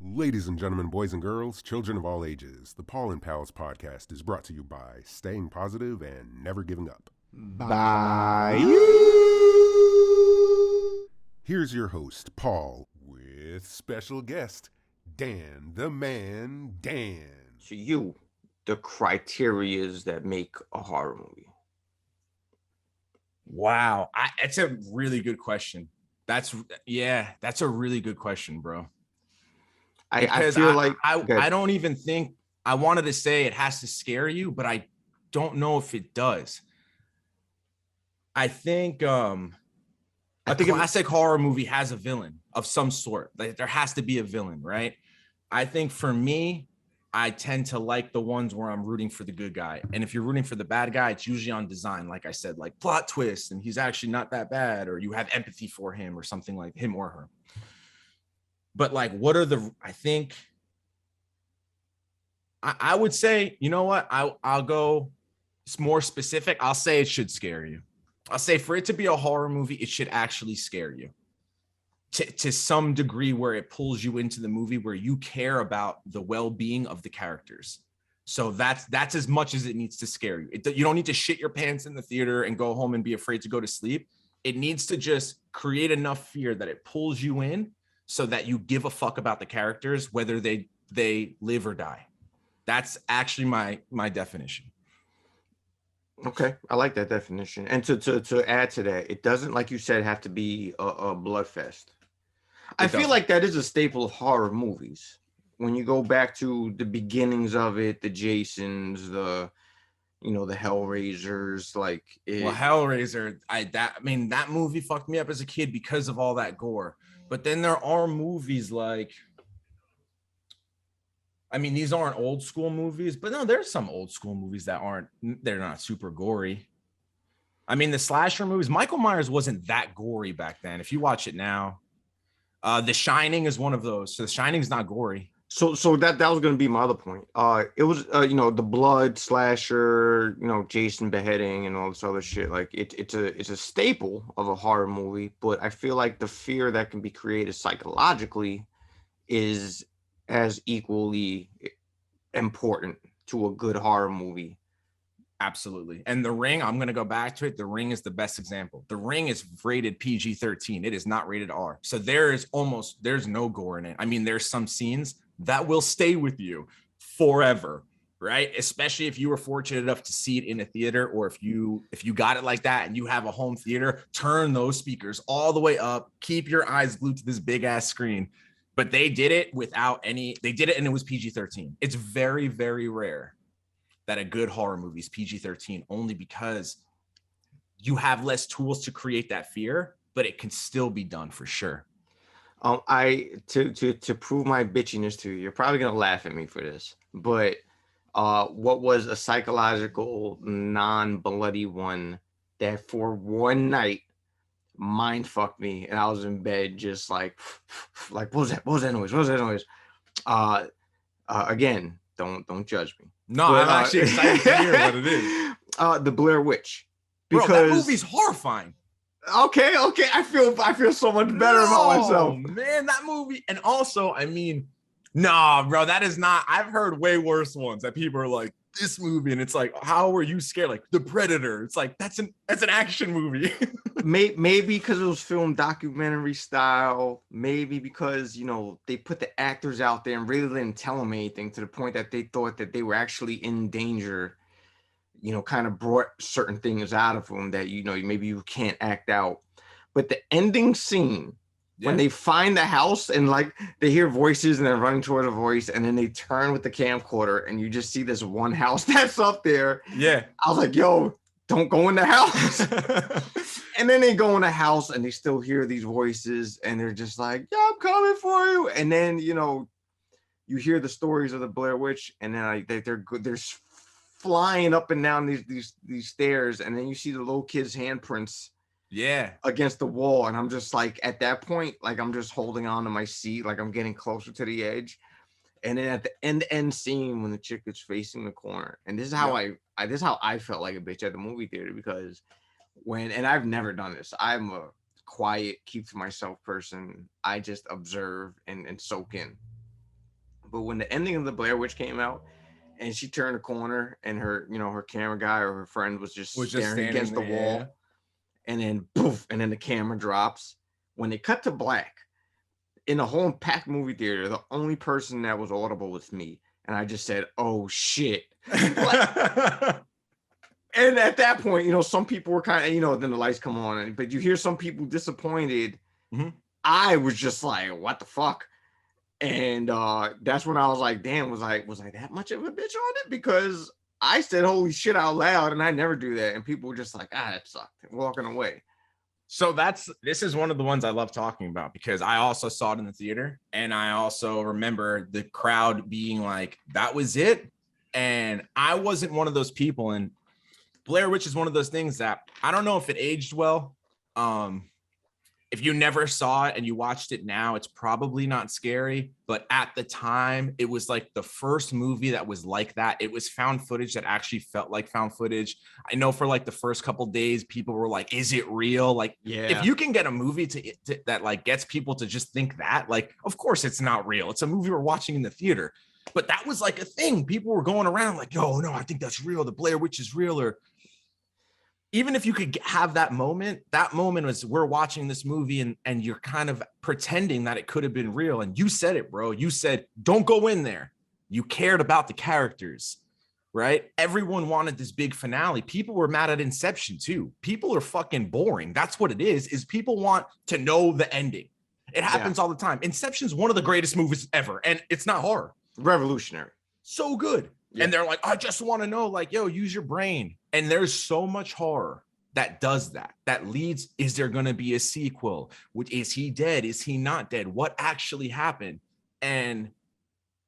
Ladies and gentlemen, boys and girls, children of all ages, the Paul N Palz Podcast is brought to you by staying positive and never giving up. Bye. Here's your host, Paul, with special guest, Dan, the man, Dan. To you, the criterias that make a horror movie. Wow. That's a really good question. That's a really good question, bro. I feel like I don't even think I wanted to say it has to scare you, but I don't know if it does. I think a classic horror movie has a villain of some sort. Like there has to be a villain, right? I think for me, I tend to like the ones where I'm rooting for the good guy. And if you're rooting for the bad guy, it's usually on design, like I said, like plot twist, and he's actually not that bad, or you have empathy for him or something like him or her. But like, I think I would say, you know what? I'll go more specific. I'll say it should scare you. I'll say for it to be a horror movie, it should actually scare you to some degree where it pulls you into the movie where you care about the well-being of the characters. So that's as much as it needs to scare you. You don't need to shit your pants in the theater and go home and be afraid to go to sleep. It needs to just create enough fear that it pulls you in so that you give a fuck about the characters, whether they live or die. That's actually my definition. Okay, I like that definition. And to add to that, it doesn't, like you said, have to be a bloodfest. I feel like that is a staple of horror movies. When you go back to the beginnings of it, the Jasons, the Hellraisers, Hellraiser, that movie fucked me up as a kid because of all that gore. But then there are movies like, these aren't old school movies, but no, there's some old school movies they're not super gory. The slasher movies, Michael Myers wasn't that gory back then. If you watch it now, The Shining is one of those. So The Shining's not gory. So that was going to be my other point. It was, the blood slasher, Jason beheading and all this other shit. Like it's a staple of a horror movie, but I feel like the fear that can be created psychologically is as equally important to a good horror movie. Absolutely. And The Ring, I'm going to go back to it. The Ring is the best example. The Ring is rated PG-13. It is not rated R. So there's no gore in it. There's some scenes that will stay with you forever, right? Especially if you were fortunate enough to see it in a theater, or if you got it like that and you have a home theater, turn those speakers all the way up, keep your eyes glued to this big ass screen. But they did it and it was PG-13. It's very, very rare that a good horror movie is PG-13, only because you have less tools to create that fear, but it can still be done for sure. To prove my bitchiness to you, you're probably gonna laugh at me for this, but what was a psychological, non-bloody one that for one night mind fucked me, and I was in bed just like what was that noise? Again, don't judge me. No, but, I'm actually excited to hear what it is. The Blair Witch. Because bro, that movie's horrifying. Okay. I feel so much better about myself. Man, that movie. And also, nah, bro, that is not. I've heard way worse ones that people are like, this movie, and it's like, how were you scared? Like The Predator. It's like that's an action movie. Maybe because it was filmed documentary style. Maybe because they put the actors out there and really didn't tell them anything, to the point that they thought that they were actually in danger. Kind of brought certain things out of them that maybe you can't act out. But the ending scene, when they find the house and like they hear voices and they're running toward a voice, and then they turn with the camcorder and you just see this one house that's up there. Yeah. I was like, yo, don't go in the house. And then they go in the house and they still hear these voices and they're just like, yeah, I'm coming for you. And then, you hear the stories of the Blair Witch, and then they're flying up and down these stairs, and then you see the little kid's handprints against the wall, and I'm just like, at that point, like I'm just holding on to my seat, like I'm getting closer to the edge. And then at the end scene, when the chick is facing the corner, and this is how I felt like a bitch at the movie theater, because and I've never done this, I'm a quiet, keep to myself person. I just observe and soak in. But when the ending of the Blair Witch came out, and she turned a corner, and her, her camera guy or her friend was just staring against the wall, and then poof, and then the camera drops. When they cut to black, in a whole packed movie theater, the only person that was audible was me, and I just said, "Oh shit!" And at that point, some people were kind of, then the lights come on, but you hear some people disappointed. Mm-hmm. I was just like, "What the fuck?" And that's when I was like, "Damn, was I that much of a bitch on it?" Because I said "holy shit" out loud, and I never do that, and people were just like, "That sucked," walking away. So this is one of the ones I love talking about, because I also saw it in the theater, and I also remember the crowd being like, "That was it," and I wasn't one of those people. And Blair Witch is one of those things that I don't know if it aged well. If you never saw it and you watched it now, it's probably not scary. But at the time, it was like the first movie that was like that. It was found footage that actually felt like found footage. I know for like the first couple days, people were like, "Is it real?" Like, Yeah. If you can get a movie to that like gets people to just think that, like, of course it's not real. It's a movie we're watching in the theater. But that was like a thing. People were going around like, "Yo, no, I think that's real. The Blair Witch is real." Or even if you could have that moment was we're watching this movie and you're kind of pretending that it could have been real. And you said it, bro. You said, "Don't go in there." You cared about the characters, right? Everyone wanted this big finale. People were mad at Inception too. People are fucking boring. That's what it is people want to know the ending. It happens all the time. Inception's one of the greatest movies ever. And it's not horror. Revolutionary. So good. Yeah. And they're like, "I just want to know, like, yo, use your brain." And there's so much horror that does that leads. Is there going to be a sequel? Is he dead? Is he not dead? What actually happened? And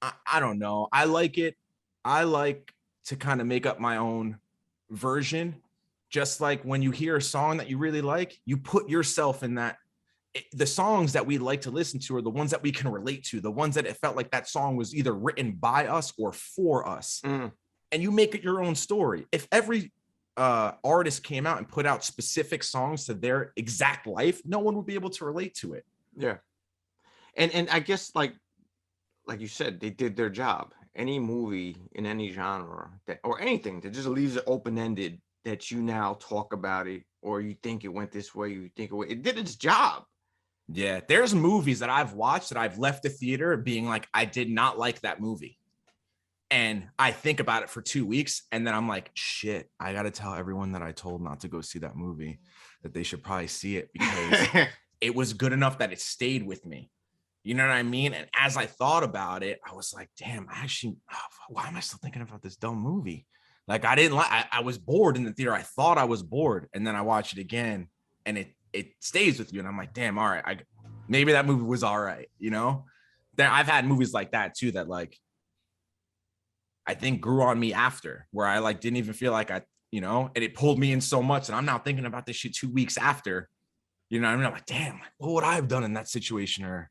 I don't know. I like it. I like to kind of make up my own version. Just like when you hear a song that you really like, you put yourself in that. The songs that we like to listen to are the ones that we can relate to, the ones that it felt like that song was either written by us or for us. And you make it your own story. If every artist came out and put out specific songs to their exact life, no one would be able to relate to it. Yeah. And I guess like you said, they did their job. Any movie in any genre or anything that just leaves it open-ended, that you now talk about it, or you think it went this way, you think it did its job. Yeah, there's movies that I've watched that I've left the theater being like, I did not like that movie. And I think about it for 2 weeks, and then I'm like, shit, I got to tell everyone that I told not to go see that movie that they should probably see it, because it was good enough that it stayed with me. You know what I mean? And as I thought about it, I was like, damn, why am I still thinking about this dumb movie? Like, I was bored in the theater. I thought I was bored. And then I watched it again, and it stays with you. And I'm like, damn, all right, maybe that movie was all right. Then I've had movies like that too, that like, I think grew on me after, where I like didn't even feel like and it pulled me in so much. And I'm now thinking about this shit 2 weeks after, I mean, I'm like, damn, what would I have done in that situation? Or,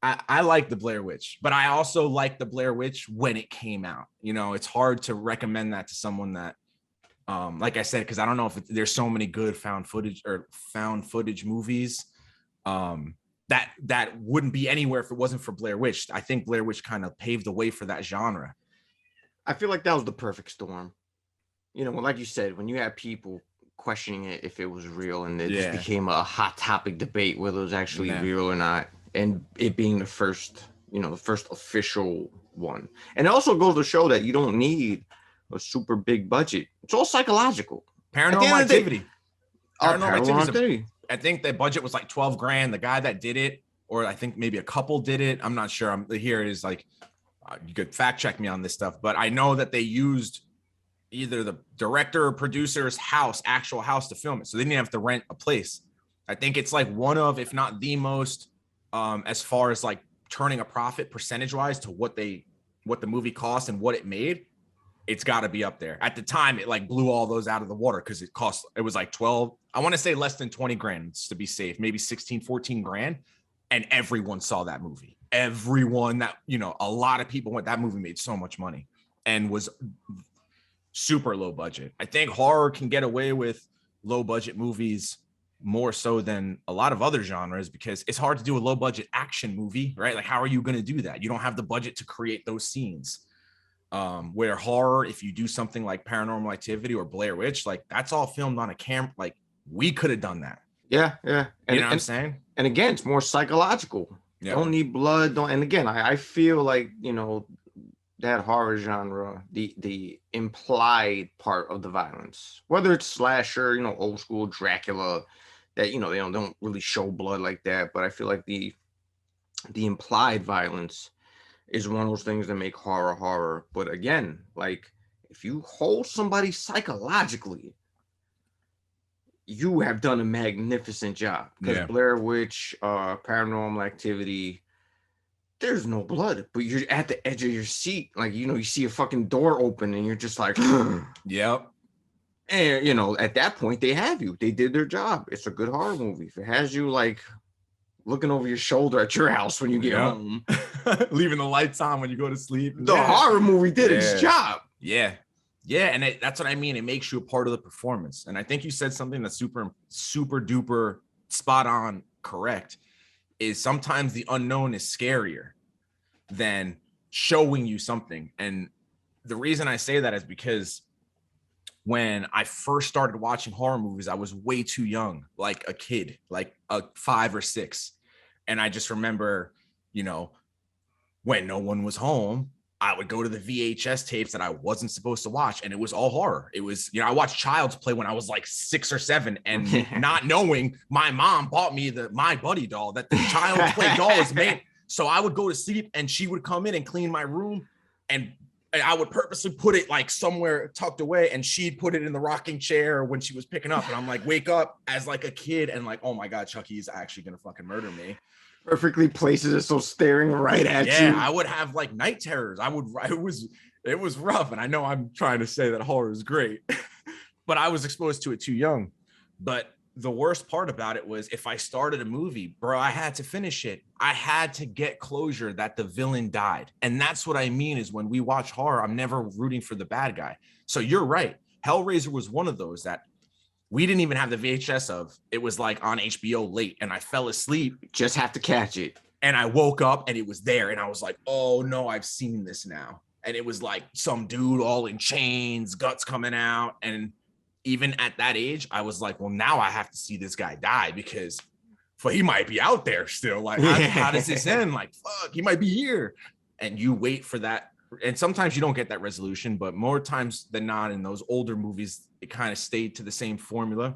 I like the Blair Witch, but I also like the Blair Witch when it came out. It's hard to recommend that to someone that, like I said, because I don't know if there's so many good found footage movies that wouldn't be anywhere if it wasn't for Blair Witch. I think Blair Witch kind of paved the way for that genre. I feel like that was the perfect storm. Like you said, when you had people questioning it if it was real, and it just became a hot topic debate whether it was actually real or not, and it being the first official one. And it also goes to show that you don't need a super big budget. It's all psychological. Paranormal Activity. Paranormal Activity. I think the budget was like $12,000. The guy that did it, or I think maybe a couple did it. I'm not sure. Here it is. Like, you could fact check me on this stuff, but I know that they used either the director or producer's actual house to film it. So they didn't have to rent a place. I think it's like one of, if not the most, as far as like turning a profit percentage wise to what the movie cost and what it made. It's got to be up there. At the time, it like blew all those out of the water, because it was like 12, I want to say less than 20 grand to be safe, maybe 16, 14 grand. And everyone saw that movie. Everyone that, a lot of people that movie made so much money and was super low budget. I think horror can get away with low budget movies more so than a lot of other genres, because it's hard to do a low budget action movie, right? Like, how are you going to do that? You don't have the budget to create those scenes. Where horror, if you do something like Paranormal Activity or Blair Witch, like that's all filmed on a camera. Like we could have done that. Yeah. And, you know what I'm saying? And again, it's more psychological. Yeah. Don't need blood. And again, I feel like, you know, that horror genre, the implied part of the violence, whether it's slasher, you know, old school Dracula, that, you know, they don't really show blood like that. But I feel like the implied violence is one of those things that make horror. But again, like if you hold somebody psychologically, you have done a magnificent job. Because Blair Witch, Paranormal Activity, there's no blood, but you're at the edge of your seat. Like, you know, you see a fucking door open and you're just like, yep. And, you know, at that point, they have you. They did their job. It's a good horror movie. If it has you, like, looking over your shoulder at your house when you get home. Leaving the lights on when you go to sleep. The horror movie did its job. Yeah. And that's what I mean. It makes you a part of the performance. And I think you said something that's super, super duper spot on correct, is sometimes the unknown is scarier than showing you something. And the reason I say that is because when I first started watching horror movies, I was way too young, like a kid, like a 5 or 6. And I just remember, you know, when no one was home, I would go to the VHS tapes that I wasn't supposed to watch, and it was all horror. It was, you know, I watched Child's Play when I was like 6 or 7, and not knowing, my mom bought me My Buddy doll, that the Child's Play doll is made. So I would go to sleep and she would come in and clean my room, and I would purposely put it like somewhere tucked away, and she'd put it in the rocking chair when she was picking up. And I'm like, wake up as like a kid and like, oh my God, Chucky's actually going to fucking murder me. Perfectly places it so staring right at you. Yeah, I would have like night terrors. It was rough. And I know I'm trying to say that horror is great, but I was exposed to it too young. But the worst part about it was, if I started a movie, bro, I had to finish it. I had to get closure that the villain died. And that's what I mean is, when we watch horror, I'm never rooting for the bad guy. So you're right. Hellraiser was one of those that we didn't even have the VHS of. It was like on HBO late, and I fell asleep. Just have to catch it. And I woke up and it was there, and I was like, oh no, I've seen this now. And it was like some dude all in chains, guts coming out. And even at that age, I was like, well, now I have to see this guy die, because he might be out there still. Like, how does this end? Like, fuck, he might be here. And you wait for that. And sometimes you don't get that resolution, but more times than not in those older movies, it kind of stayed to the same formula.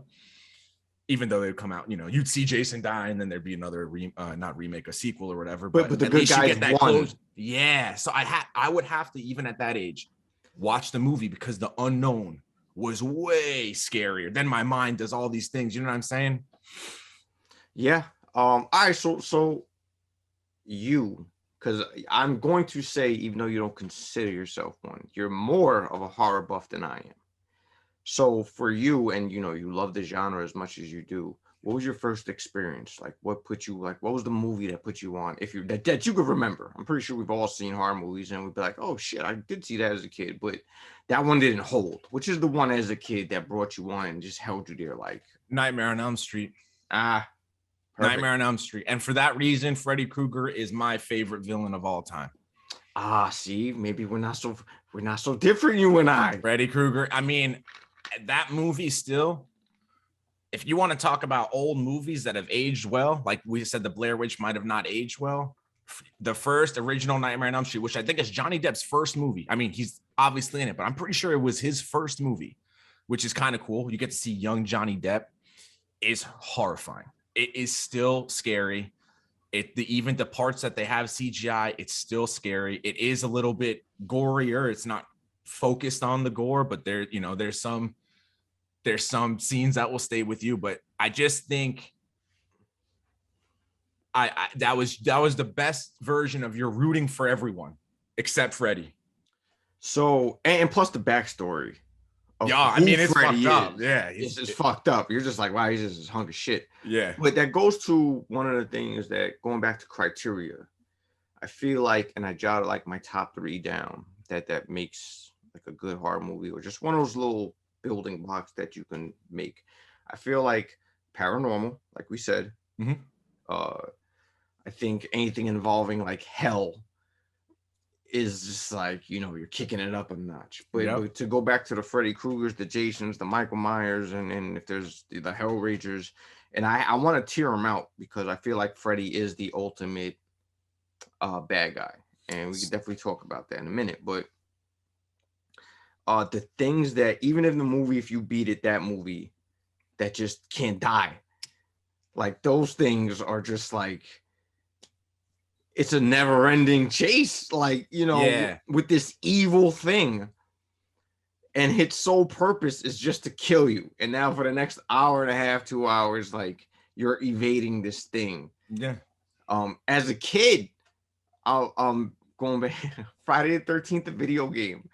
Even though they'd come out, you know, you'd see Jason die, and then there'd be another not remake, a sequel or whatever. But the good guys won. Close. Yeah. So I would have to, even at that age, watch the movie, because the unknown was way scarier. Then my mind does all these things. You know what I'm saying? Yeah. All right. So you, because I'm going to say, even though you don't consider yourself one, you're more of a horror buff than I am. So for you, and you know, you love the genre as much as you do, what was your first experience? Like, what was the movie that put you on, if you that you could remember? I'm pretty sure we've all seen horror movies and we'd be like, oh shit, I did see that as a kid, but that one didn't hold. Which is the one as a kid that brought you on and just held you there? Like Nightmare on Elm Street. Perfect. Nightmare on Elm Street. And for that reason, Freddy Krueger is my favorite villain of all time. See, maybe we're not so different, you and I. Freddy Krueger. I mean, that movie still, if you want to talk about old movies that have aged well, like we said, the Blair Witch might have not aged well. The first original Nightmare on Elm Street, which I think is Johnny Depp's first movie. I mean, he's obviously in it, but I'm pretty sure it was his first movie, which is kind of cool. You get to see young Johnny Depp. Is horrifying. It is still scary. Even the parts that they have CGI, it's still scary. It is a little bit gorier. It's not focused on the gore, but there's some scenes that will stay with you. But I just think that was the best version of you're rooting for everyone except Freddy. So, and plus the backstory. Yeah, I mean, it's Freddy fucked up. Yeah, it's just fucked up. You're just like, wow, he's just a hunk of shit. Yeah. But that goes to one of the things that, going back to criteria, I feel like, and I jotted like my top 3 down, that makes like a good horror movie, or just one of those little building blocks that you can make. I feel like paranormal, like we said. I think anything involving like hell is just like, you're kicking it up a notch. But to go back to the Freddy Kruegers, the Jasons, the Michael Myers, and if there's the Hellraisers, and I want to tear them out because I feel like Freddy is the ultimate bad guy. And we can definitely talk about that in a minute. But the things that, even in the movie, if you beat it, that movie, that just can't die. Like, those things are just like, it's a never-ending chase, like, with this evil thing. And its sole purpose is just to kill you. And now for the next hour and a half, 2 hours, like, you're evading this thing. Yeah. As a kid, going back, Friday the 13th, the video game,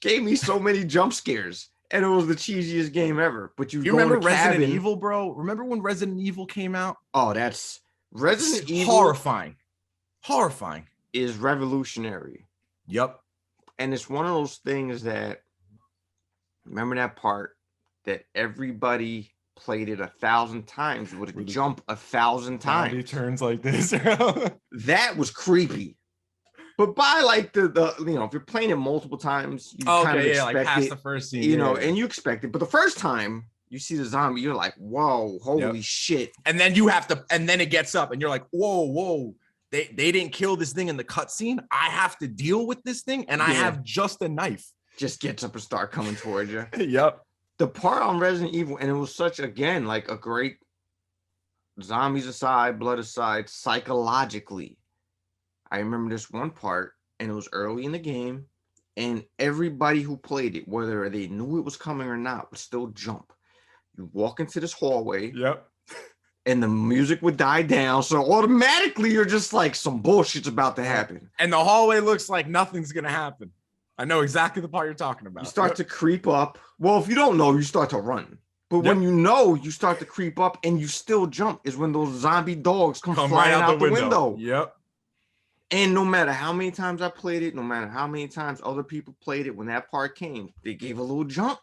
gave me so many jump scares. And it was the cheesiest game ever. But you remember Resident Evil, bro? Remember when Resident Evil came out? Oh, that's Resident Evil. Horrifying. Is revolutionary. Yep. And it's one of those things that, remember that part that everybody played it 1,000 times, would jump 1,000 times. He turns like this. That was creepy. But by like the if you're playing it multiple times, you kind of expect like past it, the first scene, and you expect it. But the first time you see the zombie, you're like, whoa, holy shit. And then you have to, and then it gets up and you're like, whoa. They didn't kill this thing in the cutscene. I have to deal with this thing, and I have just a knife. Just gets up and start coming towards you. Yep. The part on Resident Evil, and it was such, again, like a great, zombies aside, blood aside, psychologically. I remember this one part, and it was early in the game, and everybody who played it, whether they knew it was coming or not, would still jump. You walk into this hallway. Yep. And the music would die down. So automatically you're just like, some bullshit's about to happen. And the hallway looks like nothing's going to happen. I know exactly the part you're talking about. You start to creep up. Well, if you don't know, you start to run. But when you know, you start to creep up and you still jump is when those zombie dogs come flying right out the window. Yep. And no matter how many times I played it, no matter how many times other people played it, when that part came, they gave a little jump.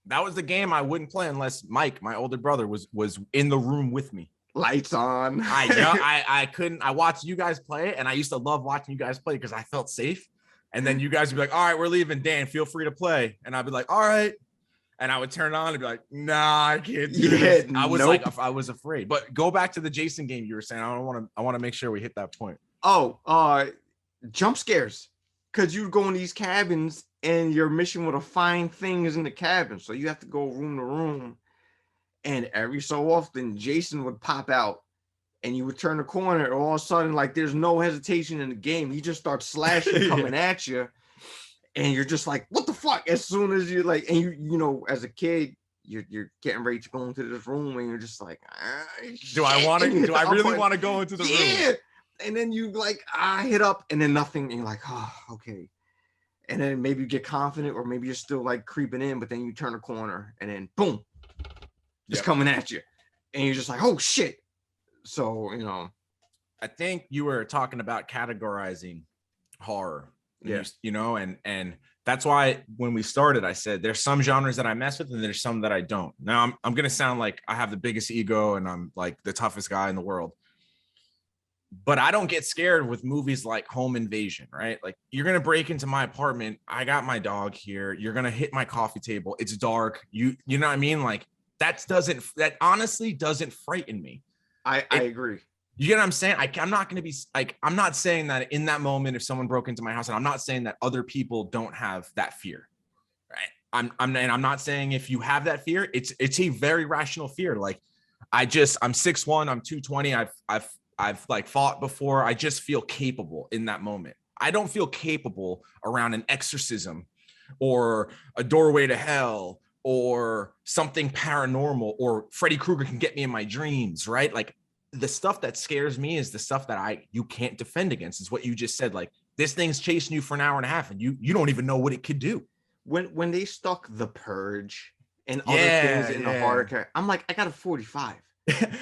That was the game I wouldn't play unless Mike, my older brother, was in the room with me. Lights on. I couldn't. I watched you guys play it, and I used to love watching you guys play because I felt safe. And then you guys would be like, "All right, we're leaving. Dan, feel free to play." And I'd be like, "All right." And I would turn it on and be like, "Nah, I can't do this." I was I was afraid. But go back to the Jason game you were saying. I want to make sure we hit that point. Oh, jump scares. Because you go in these cabins and your mission with to find things in the cabin. So you have to go room to room. And every so often, Jason would pop out and you would turn the corner. And all of a sudden, like, there's no hesitation in the game. He just starts slashing, coming at you. And you're just like, what the fuck? As soon as you're like, and you as a kid, you're getting ready to go into this room and you're just like, do I really want to go into the room? Yeah. And then you like, hit up and then nothing. And you're like, oh, okay. And then maybe you get confident or maybe you're still like creeping in, but then you turn a corner and then boom, it's coming at you. And you're just like, oh shit. So, I think you were talking about categorizing horror. Yes. And that's why when we started, I said there's some genres that I mess with and there's some that I don't. Now I'm going to sound like I have the biggest ego and I'm like the toughest guy in the world. But I don't get scared with movies like Home Invasion, right? Like, you're going to break into my apartment. I got my dog here. You're going to hit my coffee table. It's dark. You know what I mean? Like, that honestly doesn't frighten me. I agree. You get what I'm saying? I'm not going to be like, I'm not saying that in that moment, if someone broke into my house, and I'm not saying that other people don't have that fear, right? I'm not saying if you have that fear, it's a very rational fear. Like, I'm 6'1", I'm 220. I've like fought before. I just feel capable in that moment. I don't feel capable around an exorcism or a doorway to hell or something paranormal, or Freddy Krueger can get me in my dreams, right? Like, the stuff that scares me is the stuff that you can't defend against. Is what you just said. Like, this thing's chasing you for an hour and a half and you don't even know what it could do. When they stuck The Purge and other things in the horror character, I'm like, I got a 45.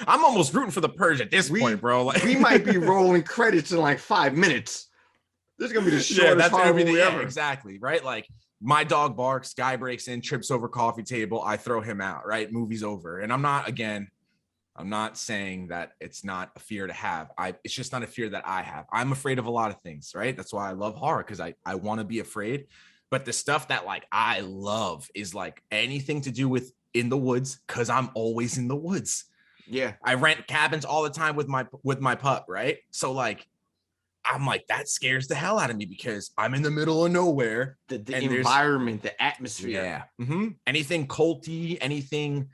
I'm almost rooting for The Purge at this point, bro. Like, we might be rolling credits in like 5 minutes. This is gonna be the shortest horror movie ever. Exactly, right? Like, my dog barks, guy breaks in, trips over coffee table, I throw him out, right? Movie's over. And I'm not, again, I'm not saying that it's not a fear to have. It's just not a fear that I have. I'm afraid of a lot of things, right? That's why I love horror, because I want to be afraid. But the stuff that like I love is like anything to do with in the woods, because I'm always in the woods. Yeah. I rent cabins all the time with my pup, right? So like I'm like, that scares the hell out of me because I'm in the middle of nowhere. The environment, the atmosphere. Yeah. Mm-hmm. Anything culty, anything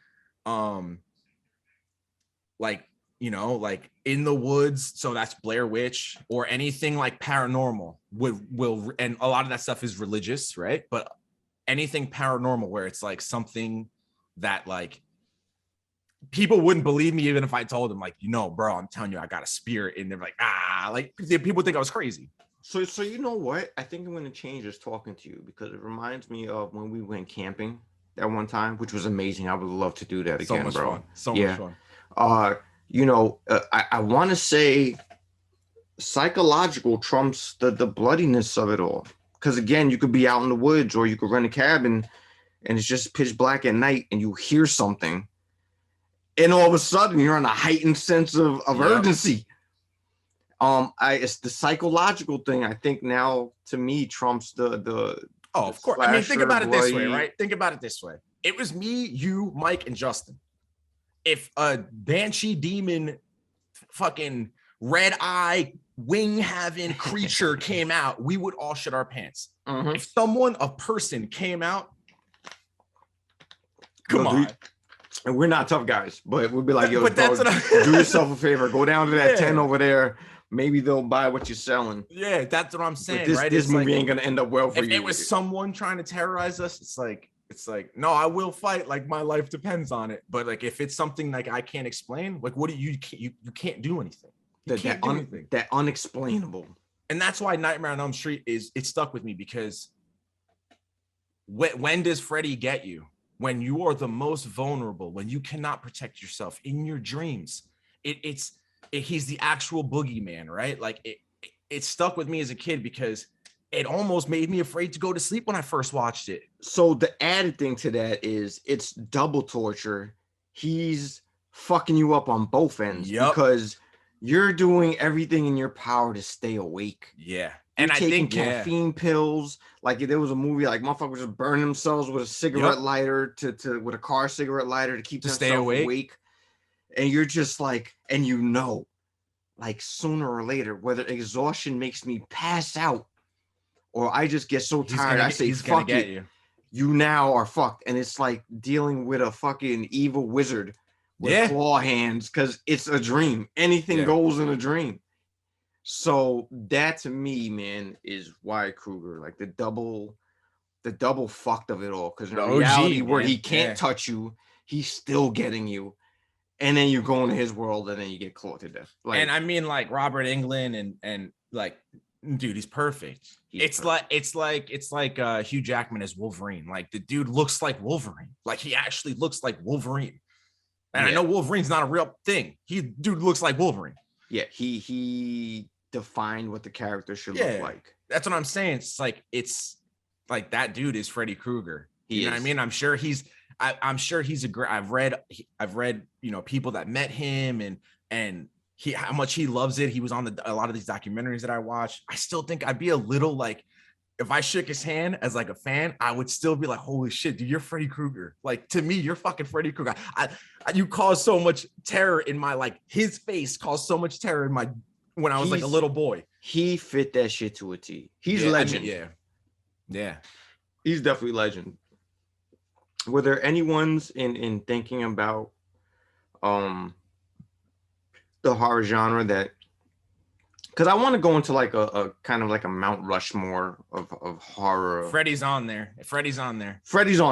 like, you know, like in the woods. So that's Blair Witch, or anything like paranormal will, and a lot of that stuff is religious, right? But anything paranormal where it's like something that like people wouldn't believe me even if I told them, like, you know, bro, I'm telling you, I got a spirit. And they're like, like people think I was crazy. So you know what? I think I'm going to change this talking to you, because it reminds me of when we went camping that one time, which was amazing. I would love to do that again, bro. Fun. So much fun. You know, I want to say psychological trumps the bloodiness of it all. Because again, you could be out in the woods, or you could rent a cabin and it's just pitch black at night and you hear something. And all of a sudden you're on a heightened sense of urgency. It's the psychological thing, I think, now to me trumps the of course. I mean, think about it this way, right? Think about it this way. It was me, you, Mike, and Justin. If a banshee demon fucking red eye wing having creature came out, we would all shit our pants. Mm-hmm. If a person came out, come on. And we're not tough guys, but we'd be like, yo, but bro, do yourself a favor, go down to that tent over there. Maybe they'll buy what you're selling. Yeah, that's what I'm saying. But right? This movie ain't gonna end up well for you. If it was someone trying to terrorize us, it's like, no, I will fight. Like my life depends on it. But like, if it's something like I can't explain, like, what do you can't do anything. You can't do anything. That unexplainable. And that's why Nightmare on Elm Street it stuck with me, because when does Freddy get you? When you are the most vulnerable, when you cannot protect yourself in your dreams. He's the actual boogeyman, right? Like it stuck with me as a kid because it almost made me afraid to go to sleep when I first watched it. So the added thing to that is it's double torture. He's fucking you up on both ends because you're doing everything in your power to stay awake. Yeah. And I think caffeine pills, like there was a movie like motherfuckers just burn themselves with a cigarette lighter to with a car cigarette lighter to keep stay awake. And you're just like, and you know, like sooner or later, whether exhaustion makes me pass out or I just get so tired, I say, fuck it. You now are fucked. And it's like dealing with a fucking evil wizard with claw hands, because it's a dream. Anything goes in a dream. So that to me, man, is why Krueger, like the double fucked of it all. Because in reality, where he can't touch you, he's still getting you. And then you go into his world and then you get clawed to death. Like, and I mean, like Robert Englund and like, dude, he's perfect. It's like Hugh Jackman as Wolverine. Like the dude looks like Wolverine. Like he actually looks like Wolverine. And I know Wolverine's not a real thing. Dude looks like Wolverine. Yeah, he defined what the character should look like. That's what I'm saying. It's like that dude is Freddy Krueger. You know what I mean? I'm sure he's a great. I've read, you know, people that met him and how much he loves it. He was on a lot of these documentaries that I watched. I still think I'd be a little like, if I shook his hand as like a fan, I would still be like, holy shit, dude, you're Freddy Krueger. Like to me, you're fucking Freddy Krueger. You caused so much terror in my, like his face caused so much terror in my, when I was like a little boy. He fit that shit to a T. He's legend. Yeah. He's definitely legend. Were there any ones in thinking about the horror genre that, because I want to go into like a kind of like a Mount Rushmore of horror. Freddy's on there. Freddy's on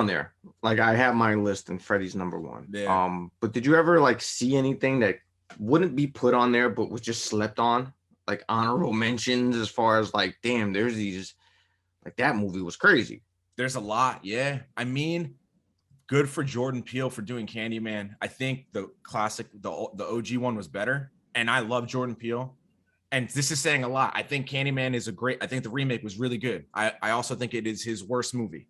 there. Like I have my list and Freddy's number one. Yeah. But did you ever like see anything that wouldn't be put on there but was just slept on? Like honorable mentions as far as like, damn, there's these, like that movie was crazy. There's a lot. Yeah. I mean, good for Jordan Peele for doing Candyman. I think the classic, the OG one was better. And I love Jordan Peele. And this is saying a lot. I think Candyman is I think the remake was really good. I also think it is his worst movie.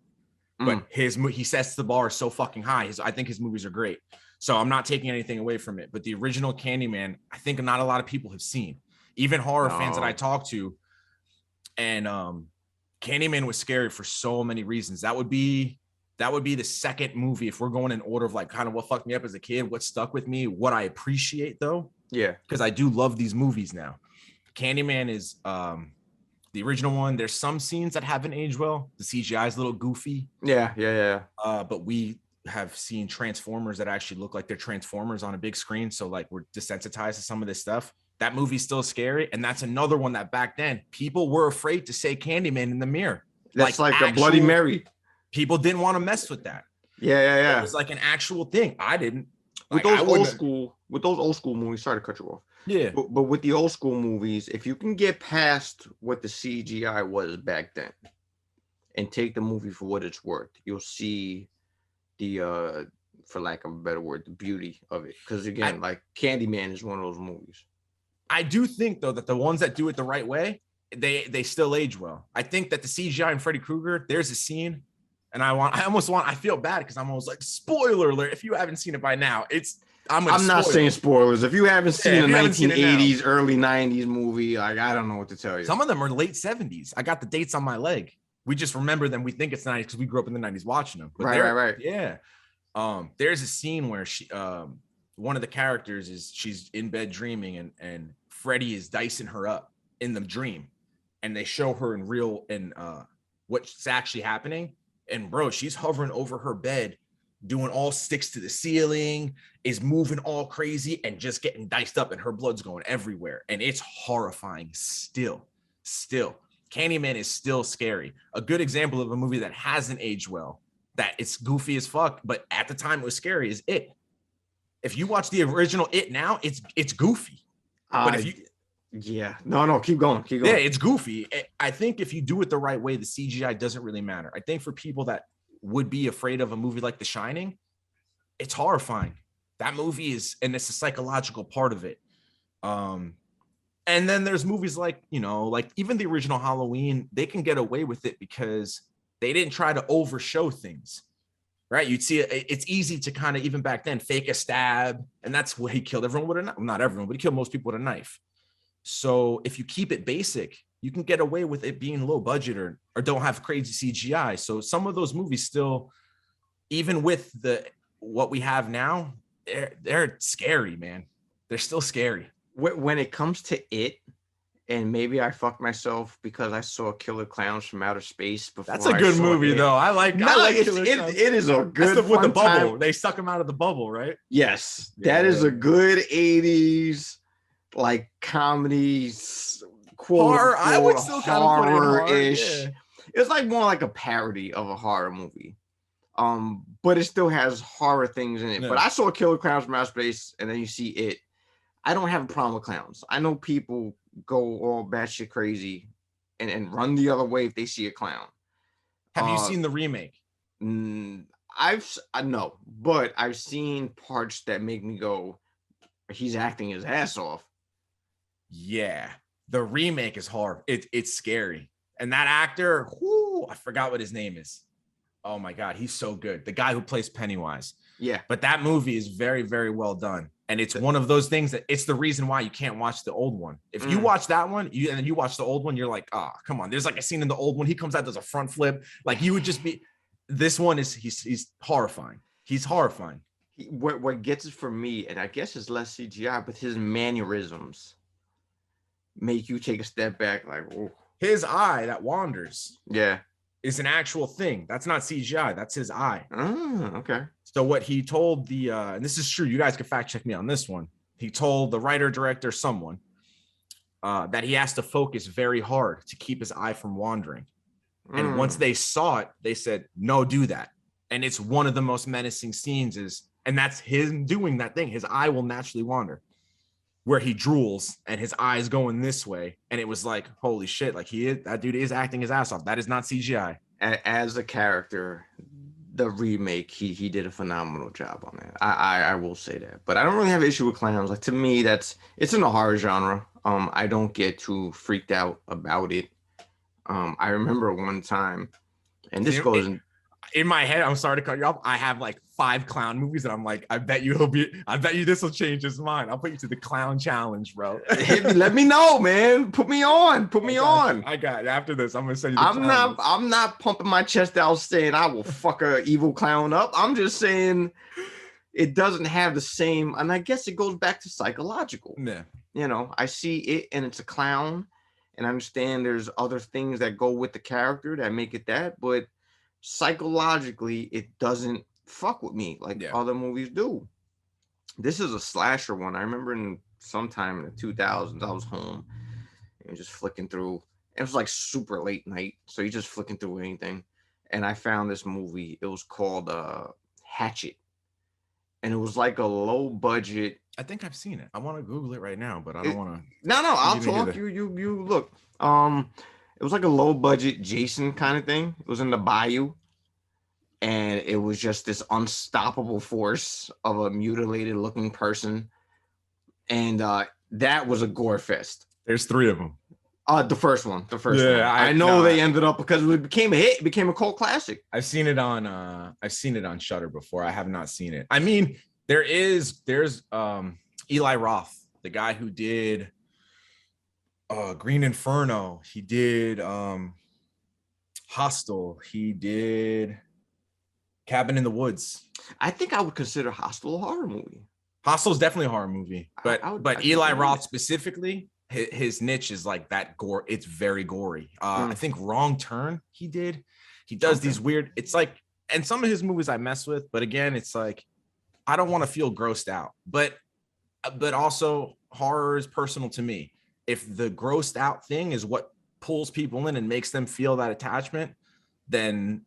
But he sets the bar so fucking high. I think his movies are great. So I'm not taking anything away from it. But the original Candyman, I think not a lot of people have seen, even horror fans that I talk to. And Candyman was scary for so many reasons. That would be the second movie if we're going in order of like kind of what fucked me up as a kid, what stuck with me, what I appreciate though. Yeah, because I do love these movies now. Candyman is the original one. There's some scenes that haven't aged well. The CGI is a little goofy. Yeah. But we have seen Transformers that actually look like they're Transformers on a big screen. So like we're desensitized to some of this stuff. That movie's still scary. And that's another one that back then people were afraid to say Candyman in the mirror. That's like a Bloody Mary. People didn't want to mess with that. Yeah. It was like an actual thing. I didn't. With those old school movies, sorry to cut you off. Yeah. But with the old school movies, if you can get past what the CGI was back then and take the movie for what it's worth, you'll see the for lack of a better word, the beauty of it. Because again, like Candyman is one of those movies. I do think though that the ones that do it the right way, they still age well. I think that the CGI in Freddy Krueger, there's a scene, and I feel bad because I'm almost like, spoiler alert, if you haven't seen it by now, I'm not saying spoilers. If you haven't seen a 1980s, early 90s movie, like I don't know what to tell you. Some of them are late 70s. I got the dates on my leg. We just remember them. We think it's 90s because we grew up in the 90s watching them. But right. Yeah. There's a scene where one of the characters she's in bed dreaming and Freddy is dicing her up in the dream, and they show her in what's actually happening. And bro, she's hovering over her bed, doing all sticks to the ceiling, is moving all crazy and just getting diced up, and her blood's going everywhere. And it's horrifying still. Candyman is still scary. A good example of a movie that hasn't aged well, that it's goofy as fuck, but at the time it was scary, is It. If you watch the original It now, it's goofy. But if you keep going. Yeah, it's goofy. I think if you do it the right way, the CGI doesn't really matter. I think for people that would be afraid of a movie like The Shining, it's horrifying. That movie and it's a psychological part of it. And then there's movies like even the original Halloween, they can get away with it because they didn't try to overshow things, right? You'd see it's easy to kind of, even back then, fake a stab, and that's what he killed everyone with a knife. Not everyone, but he killed most people with a knife. So if you keep it basic, you can get away with it being low budget or don't have crazy CGI. So some of those movies still, even with what we have now, they're scary, man. They're still scary. When it comes to It, and maybe I fucked myself because I saw Killer Clowns from Outer Space before. That's a good movie, though. I like it is a good one. With the bubble. Time. They suck him out of the bubble, right? Yes. That is a good 80s like comedies, horror. I would still kind of put it horror-ish. Yeah. It's like more like a parody of a horror movie. But it still has horror things in it. Yeah. But I saw Killer Clowns from Outer Space, and then you see It. I don't have a problem with clowns. I know people go all batshit crazy and run the other way if they see a clown. Have you seen the remake? But I've seen parts that make me go, he's acting his ass off. Yeah, the remake is hard. It's scary. And that actor, I forgot what his name is. Oh my God, he's so good. The guy who plays Pennywise. Yeah. But that movie is very, very well done. And it's one of those things that it's the reason why you can't watch the old one. If you watch that one, and then you watch the old one, you're like, come on. There's like a scene in the old one. He comes out, there's a front flip. Like you would just be, this one is, he's horrifying. He's horrifying. What gets it for me, and I guess it's less CGI, but his mannerisms make you take a step back like, oh. His eye that wanders. Yeah. Is an actual thing. That's not CGI. That's his eye. Oh, okay. So what he told and this is true, you guys can fact check me on this one. He told the writer, director, someone that he has to focus very hard to keep his eye from wandering. And once they saw it, they said, no, do that. And it's one of the most menacing scenes and that's him doing that thing. His eye will naturally wander, where he drools and his eyes going this way. And it was like, holy shit, like that dude is acting his ass off. That is not CGI. As a character, the remake, he did a phenomenal job on that. I will say that. But I don't really have an issue with clowns. Like to me, it's in the horror genre. I don't get too freaked out about it. I remember one time, and this goes in. in my head, I'm sorry to cut you off. I have like 5 clown movies, and I'm like, I bet you this will change his mind. I'll put you to the clown challenge, bro. Let me know, man. Put me on. I got it. After this, I'm gonna send you. I'm not pumping my chest out saying I will fuck a evil clown up. I'm just saying it doesn't have the same, and I guess it goes back to psychological. Yeah. You know, I see it and it's a clown, and I understand there's other things that go with the character that make it that, but psychologically it doesn't fuck with me like other movies do. This is a slasher one. I remember sometime in the 2000s, I was home and just flicking through. It was like super late night, so you're just flicking through anything, and I found this movie. It was called Hatchet, and it was like a low budget. I think I've seen it. I want to Google it right now, but I don't want to. No, I'll talk. You look. It was like a low budget Jason kind of thing. It was in the bayou, and it was just this unstoppable force of a mutilated looking person, and that was a gore fest. There's 3 of them. The first one. I know they ended up because it became a hit. It became a cult classic. I've seen it on Shudder before. I have not seen it. I mean, there's Eli Roth, the guy who did Green Inferno. He did Hostel. He did Cabin in the Woods. I think I would consider Hostel a horror movie. Hostel is definitely a horror movie, but Eli Roth specifically, his niche is like that gore. It's very gory. I think Wrong Turn he does these weird, it's like, and some of his movies I mess with, but again, it's like, I don't want to feel grossed out, but also horror is personal to me. If the grossed out thing is what pulls people in and makes them feel that attachment, then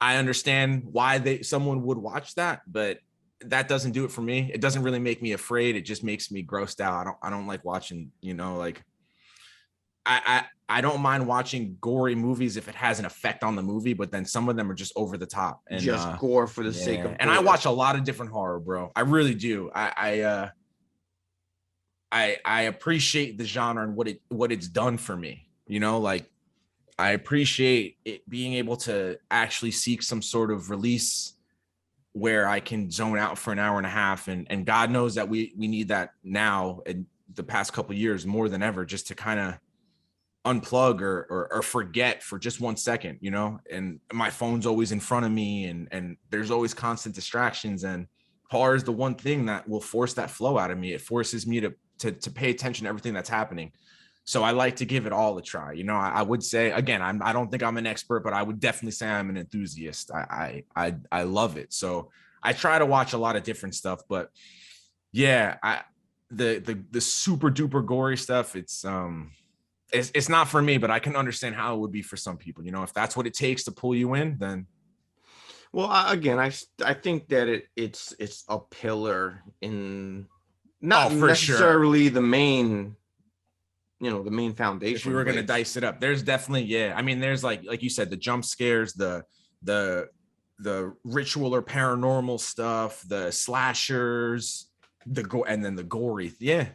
I understand why someone would watch that, but that doesn't do it for me. It doesn't really make me afraid. It just makes me grossed out. I don't like watching, like I don't mind watching gory movies if it has an effect on the movie, but then some of them are just over the top and just gore for the sake of gore. And I watch a lot of different horror, bro. I really do. I appreciate the genre and what it's done for me. Like I appreciate it being able to actually seek some sort of release where I can zone out for an hour and a half. And God knows that we need that now in the past couple of years more than ever, just to kind of unplug or forget for just 1 second, and my phone's always in front of me and there's always constant distractions, and horror is the one thing that will force that flow out of me. It forces me to pay attention to everything that's happening. So I like to give it all a try. I would say, again, I don't think I'm an expert, but I would definitely say I'm an enthusiast. I love it. So I try to watch a lot of different stuff, but yeah, the super duper gory stuff, it's not for me, but I can understand how it would be for some people. If that's what it takes to pull you in, then. Well, I think that it's a pillar in not necessarily the main. The main foundation. If we were going to dice it up, there's definitely, I mean, there's like you said, the jump scares, the ritual or paranormal stuff, the slashers, and then the gory. Yeah.